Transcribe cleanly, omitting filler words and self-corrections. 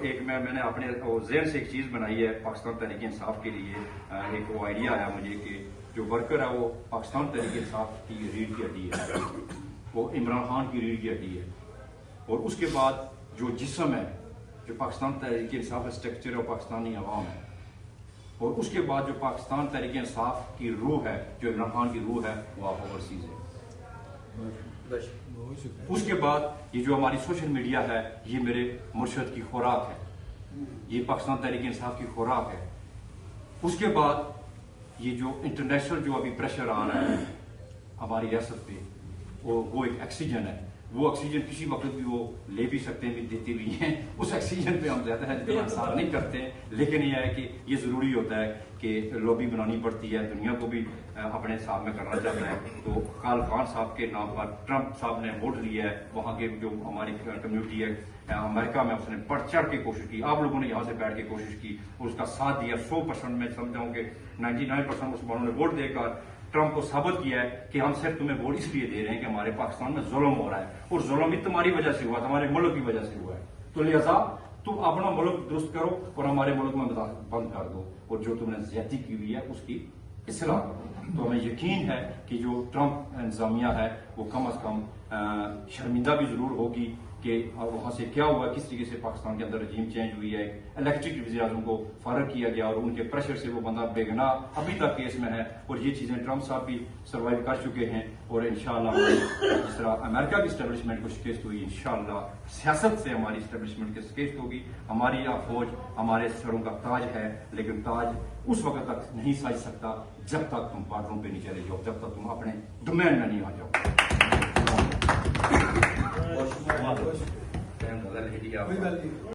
ایک میں نے اپنے ذہن سے ایک چیز بنائی ہے پاکستان تحریک انصاف کے لیے، ایک وہ آئیڈیا آیا مجھے کہ جو ورکر ہے وہ پاکستان تحریک انصاف کی ریڑھ کی ہڈی ہے، وہ عمران خان کی ریڑھ کی ہڈی ہے، اور اس کے بعد جو جسم ہے جو پاکستان تحریک انصاف کا اسٹرکچر ہے پاکستانی عوام ہے، اور اس کے بعد جو پاکستان تحریک انصاف کی روح ہے جو عمران خان کی روح ہے وہ آپ اوورسیز ہے۔ اس کے بعد یہ جو ہماری سوشل میڈیا ہے یہ میرے مرشد کی خوراک ہے، یہ پاکستان تحریک انصاف کی خوراک ہے۔ اس کے بعد یہ جو انٹرنیشنل جو ابھی پریشر آ رہا ہے ہماری ریاست پہ وہ ایک آکسیجن ہے، وہ آکسیجن کسی وقت بھی وہ لے بھی سکتے ہیں بھی دیتے بھی ہیں، اس آکسیجن پہ ہم زیادہ انحصار نہیں کرتے ہیں، لیکن یہ ہے کہ یہ ضروری ہوتا ہے کہ لابی بنانی پڑتی ہے، دنیا کو بھی اپنے حساب میں کرنا چاہتا ہے۔ تو خال خان صاحب کے نام پر ٹرمپ صاحب نے ووٹ لیا ہے، وہاں کے جو ہماری کمیونٹی ہے امریکہ میں اس نے بڑھ چڑھ کے کوشش کی، آپ لوگوں نے یہاں سے بیٹھ کے کوشش کی اور اس کا ساتھ دیا 100%، میں سمجھاؤں کہ 99% مسلمانوں نے ووٹ دے کر ٹرمپ کو ثابت کیا ہے کہ ہم صرف تمہیں ووٹ اس لیے دے رہے ہیں کہ ہمارے پاکستان میں ظلم ہو رہا ہے، اور ظلم بھی تمہاری وجہ سے ہوا، تمہارے ملک کی وجہ سے ہوا ہے، تو لہذا تم اپنا ملک درست کرو اور ہمارے ملک میں بند کر دو، اور جو تم نے زیادتی کی ہوئی ہے اس کی اصلاح کرو۔ تو ہمیں یقین ہے کہ جو ٹرمپ انتظامیہ ہے وہ کم از کم شرمندہ بھی ضرور ہوگی کہ وہاں سے کیا ہوا، کس طریقے سے پاکستان کے اندر رجیم چینج ہوئی ہے، الیکٹرک وزیر اعظم کو فارغ کیا گیا اور ان کے پریشر سے وہ بندہ بے گناہ ابھی تک کیس میں ہے، اور یہ چیزیں ٹرمپ صاحب بھی سروائیو کر چکے ہیں، اور انشاءاللہ جس طرح امریکہ کی اسٹیبلشمنٹ کو شکست ہوئی انشاءاللہ سیاست سے ہماری اسٹیبلشمنٹ کی شکست ہوگی۔ ہماری یہ فوج ہمارے سروں کا تاج ہے، لیکن تاج اس وقت تک نہیں سج سکتا جب تک تم بارڈروں پہ نہیں چلے جاؤ، جب تک تم اپنے ڈومین میں نہیں آ جاؤ۔